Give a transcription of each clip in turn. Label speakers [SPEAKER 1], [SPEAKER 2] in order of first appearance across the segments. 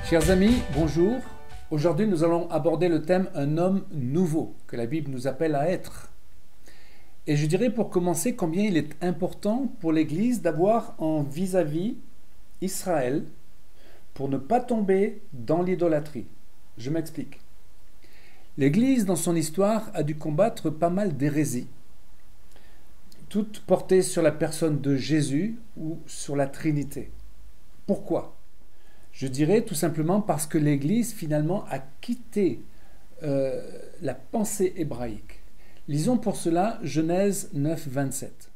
[SPEAKER 1] Chers amis, bonjour. Aujourd'hui, nous allons aborder le thème « Un homme nouveau » que la Bible nous appelle à être. Et je dirais pour commencer combien il est important pour l'Église d'avoir en vis-à-vis Israël pour ne pas tomber dans l'idolâtrie. Je m'explique. L'Église, dans son histoire, a dû combattre pas mal d'hérésies, toutes portées sur la personne de Jésus ou sur la Trinité. Pourquoi ? Je dirais tout simplement parce que l'Église finalement a quitté la pensée hébraïque. Lisons pour cela Genèse 9, 27.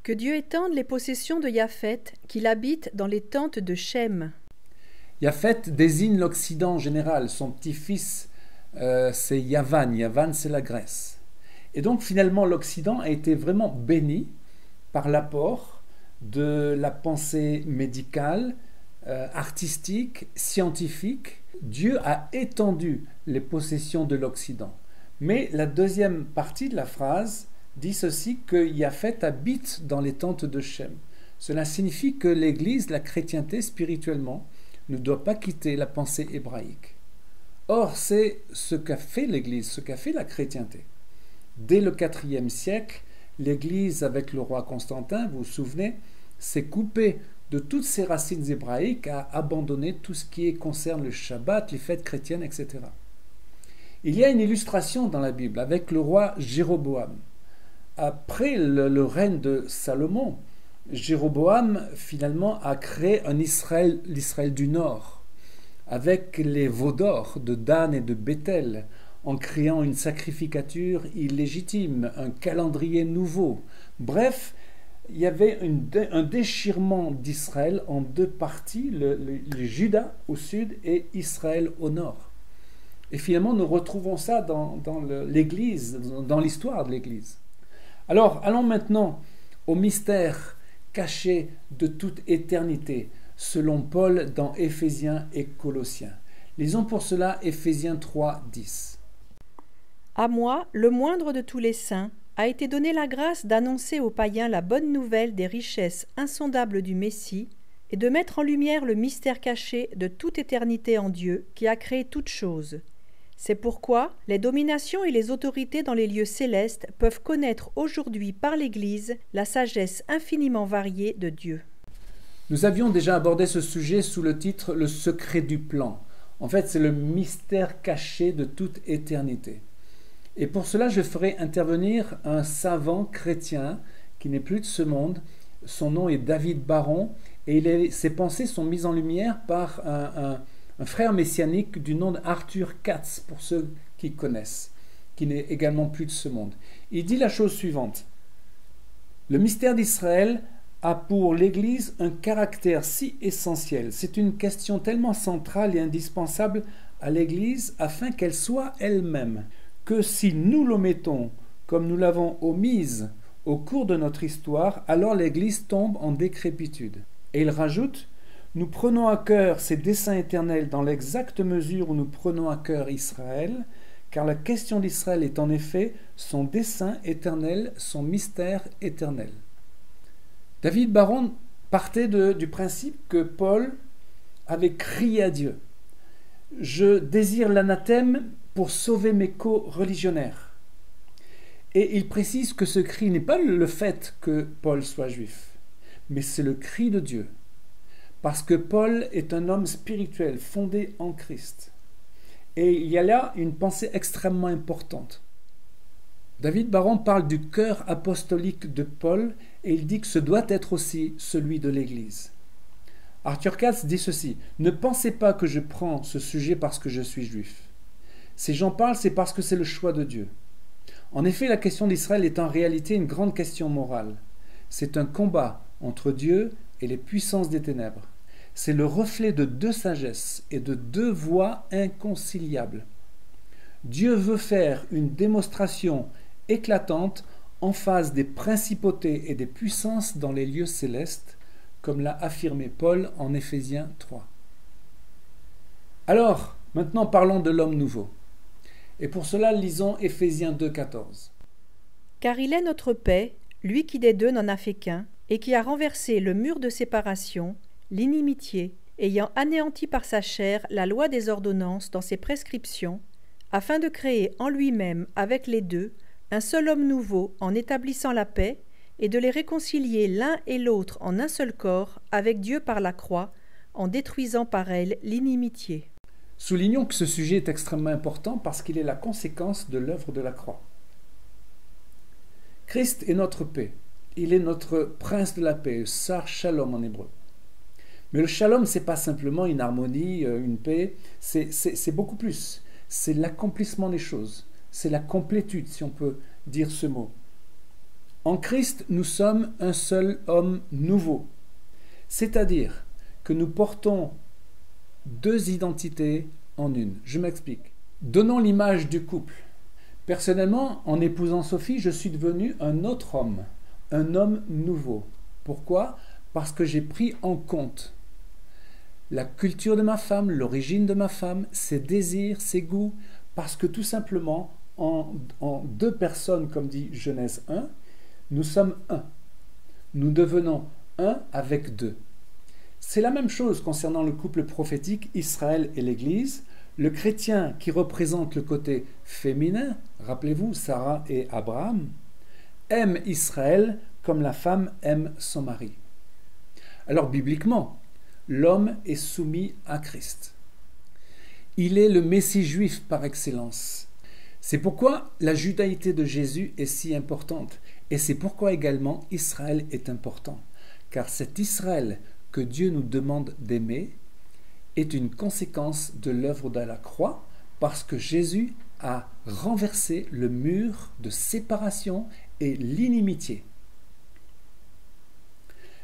[SPEAKER 2] Que Dieu étende les possessions de Japheth, qu'il habite dans les tentes de Shem.
[SPEAKER 1] Japheth désigne l'Occident en général. Son petit-fils, c'est Yavan. Yavan, c'est la Grèce. Et donc finalement, l'Occident a été vraiment béni par l'apport de la pensée médicale, artistique, scientifique. Dieu a étendu les possessions de l'Occident. Mais la deuxième partie de la phrase dit ceci, que Japheth habite dans les tentes de Shem. Cela signifie que l'Église, la chrétienté spirituellement, ne doit pas quitter la pensée hébraïque. Or, c'est ce qu'a fait l'Église, ce qu'a fait la chrétienté. Dès le IVe siècle, l'Église, avec le roi Constantin, vous vous souvenez, s'est coupée de toutes ses racines hébraïques, a abandonné tout ce qui concerne le Shabbat, les fêtes chrétiennes, etc. Il y a une illustration dans la Bible avec le roi Jéroboam. Après le règne de Salomon, Jéroboam finalement a créé l'Israël du Nord, avec les veaux d'or de Dan et de Béthel, en créant une sacrificature illégitime, un calendrier nouveau. Bref, il y avait un déchirement d'Israël en deux parties, le Juda au sud et Israël au nord. Et finalement, nous retrouvons ça dans l'Église, dans l'histoire de l'Église. Alors, allons maintenant au mystère caché de toute éternité, selon Paul dans Éphésiens et Colossiens. Lisons pour cela Éphésiens 3, 10.
[SPEAKER 2] À moi, le moindre de tous les saints, a été donnée la grâce d'annoncer aux païens la bonne nouvelle des richesses insondables du Messie et de mettre en lumière le mystère caché de toute éternité en Dieu qui a créé toutes choses. C'est pourquoi les dominations et les autorités dans les lieux célestes peuvent connaître aujourd'hui par l'Église la sagesse infiniment variée de Dieu.
[SPEAKER 1] Nous avions déjà abordé ce sujet sous le titre « Le secret du plan ». En fait, c'est le mystère caché de toute éternité. Et pour cela, je ferai intervenir un savant chrétien qui n'est plus de ce monde. Son nom est David Baron et ses pensées sont mises en lumière par un frère messianique du nom d'Arthur Katz, pour ceux qui connaissent, qui n'est également plus de ce monde. Il dit la chose suivante. Le mystère d'Israël a pour l'Église un caractère si essentiel. C'est une question tellement centrale et indispensable à l'Église afin qu'elle soit elle-même, que si nous l'omettons comme nous l'avons omise au cours de notre histoire, alors l'Église tombe en décrépitude. Et il rajoute, nous prenons à cœur ces desseins éternels dans l'exacte mesure où nous prenons à cœur Israël, car la question d'Israël est en effet son dessein éternel, son mystère éternel. David Baron partait du principe que Paul avait crié à Dieu. Je désire l'anathème pour sauver mes co-religionnaires. Et il précise que ce cri n'est pas le fait que Paul soit juif, mais c'est le cri de Dieu. Parce que Paul est un homme spirituel fondé en Christ. Et il y a là une pensée extrêmement importante. David Baron parle du cœur apostolique de Paul et il dit que ce doit être aussi celui de l'Église. Arthur Katz dit ceci, « Ne pensez pas que je prends ce sujet parce que je suis juif. Si j'en parle, c'est parce que c'est le choix de Dieu. En effet, la question d'Israël est en réalité une grande question morale. C'est un combat entre Dieu et les puissances des ténèbres. C'est le reflet de deux sagesses et de deux voies inconciliables. Dieu veut faire une démonstration éclatante en face des principautés et des puissances dans les lieux célestes, comme l'a affirmé Paul en Éphésiens 3. Alors, maintenant parlons de l'homme nouveau. Et pour cela, lisons Éphésiens 2, 14.
[SPEAKER 2] Car il est notre paix, lui qui des deux n'en a fait qu'un, et qui a renversé le mur de séparation, l'inimitié, ayant anéanti par sa chair la loi des ordonnances dans ses prescriptions, afin de créer en lui-même avec les deux un seul homme nouveau en établissant la paix, et de les réconcilier l'un et l'autre en un seul corps avec Dieu par la croix, en détruisant par elle l'inimitié.
[SPEAKER 1] Soulignons que ce sujet est extrêmement important parce qu'il est la conséquence de l'œuvre de la croix. Christ est notre paix. Il est notre prince de la paix, Sar Shalom en hébreu. Mais le shalom, ce n'est pas simplement une harmonie, une paix, c'est beaucoup plus. C'est l'accomplissement des choses. C'est la complétude, si on peut dire ce mot. En Christ, nous sommes un seul homme nouveau. C'est-à-dire que nous portons deux identités en une. Je m'explique. Donnons l'image du couple. Personnellement, en épousant Sophie, je suis devenu un autre homme, un homme nouveau. Pourquoi ? Parce que j'ai pris en compte la culture de ma femme, l'origine de ma femme, ses désirs, ses goûts, parce que tout simplement, en deux personnes, comme dit Genèse 1, nous sommes un. Nous devenons un avec deux. C'est la même chose concernant le couple prophétique Israël et l'Église. Le chrétien qui représente le côté féminin, rappelez-vous Sarah et Abraham, aime Israël comme la femme aime son mari. Alors bibliquement, l'homme est soumis à Christ. Il est le Messie juif par excellence. C'est pourquoi la judaïté de Jésus est si importante. Et c'est pourquoi également Israël est important. Car cet Israël que Dieu nous demande d'aimer est une conséquence de l'œuvre de la croix, parce que Jésus a renversé le mur de séparation et l'inimitié.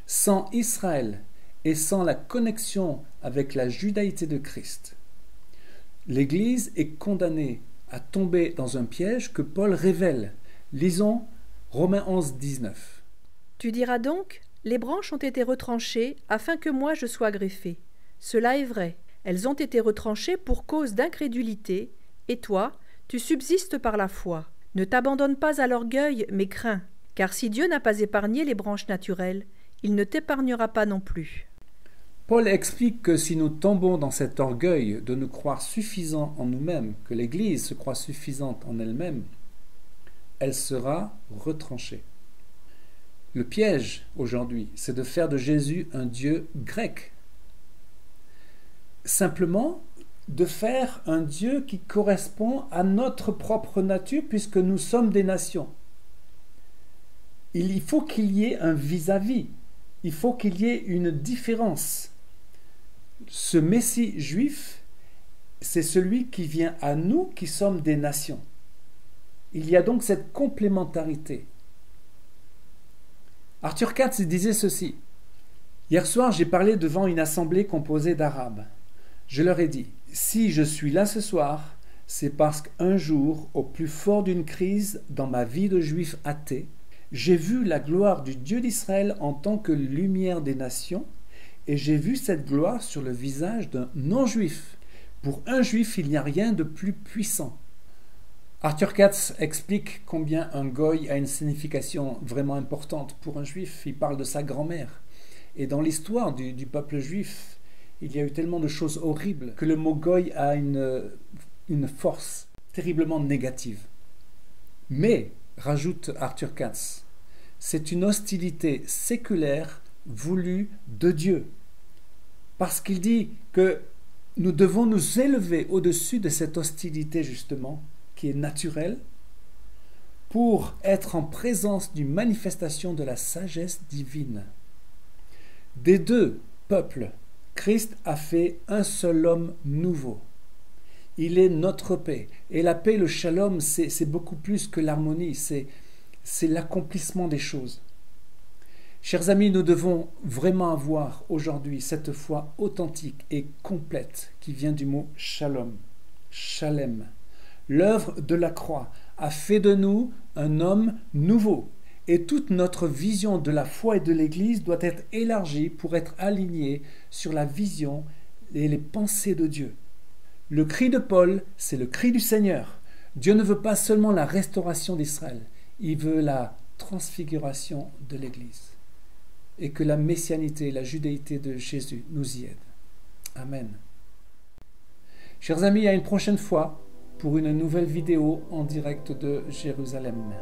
[SPEAKER 1] Sans Israël et sans la connexion avec la judaïté de Christ, l'Église est condamnée à tomber dans un piège que Paul révèle. Lisons Romains 11, 19.
[SPEAKER 2] Tu diras donc, les branches ont été retranchées afin que moi je sois greffé. Cela est vrai, elles ont été retranchées pour cause d'incrédulité, et toi, tu subsistes par la foi. Ne t'abandonne pas à l'orgueil, mais crains, car si Dieu n'a pas épargné les branches naturelles, il ne t'épargnera pas non plus.
[SPEAKER 1] Paul explique que si nous tombons dans cet orgueil de nous croire suffisants en nous-mêmes, que l'Église se croit suffisante en elle-même, elle sera retranchée. Le piège aujourd'hui, c'est de faire de Jésus un Dieu grec. Simplement, de faire un Dieu qui correspond à notre propre nature, puisque nous sommes des nations. Il faut qu'il y ait un vis-à-vis, il faut qu'il y ait une différence. Ce Messie juif, c'est celui qui vient à nous qui sommes des nations. Il y a donc cette complémentarité. Arthur Katz disait ceci. Hier soir, j'ai parlé devant une assemblée composée d'Arabes. Je leur ai dit, si je suis là ce soir, c'est parce qu'un jour, au plus fort d'une crise dans ma vie de juif athée, j'ai vu la gloire du Dieu d'Israël en tant que lumière des nations, et j'ai vu cette gloire sur le visage d'un non-juif. Pour un juif, il n'y a rien de plus puissant. Arthur Katz explique combien un goy a une signification vraiment importante pour un juif. Il parle de sa grand-mère. Et dans l'histoire du peuple juif, il y a eu tellement de choses horribles que le mot goy a une force terriblement négative. Mais, rajoute Arthur Katz, c'est une hostilité séculaire voulue de Dieu. Parce qu'il dit que nous devons nous élever au-dessus de cette hostilité justement, qui est naturelle, pour être en présence d'une manifestation de la sagesse divine. Des deux peuples, Christ a fait un seul homme nouveau. Il est notre paix. Et la paix, le shalom, c'est beaucoup plus que l'harmonie, c'est l'accomplissement des choses. Chers amis, nous devons vraiment avoir aujourd'hui cette foi authentique et complète qui vient du mot shalom, shalem. L'œuvre de la croix a fait de nous un homme nouveau. Et toute notre vision de la foi et de l'Église doit être élargie pour être alignée sur la vision et les pensées de Dieu. Le cri de Paul, c'est le cri du Seigneur. Dieu ne veut pas seulement la restauration d'Israël, il veut la transfiguration de l'Église. Et que la messianité, la judaïté de Jésus nous y aide. Amen. Chers amis, à une prochaine fois pour une nouvelle vidéo en direct de Jérusalem.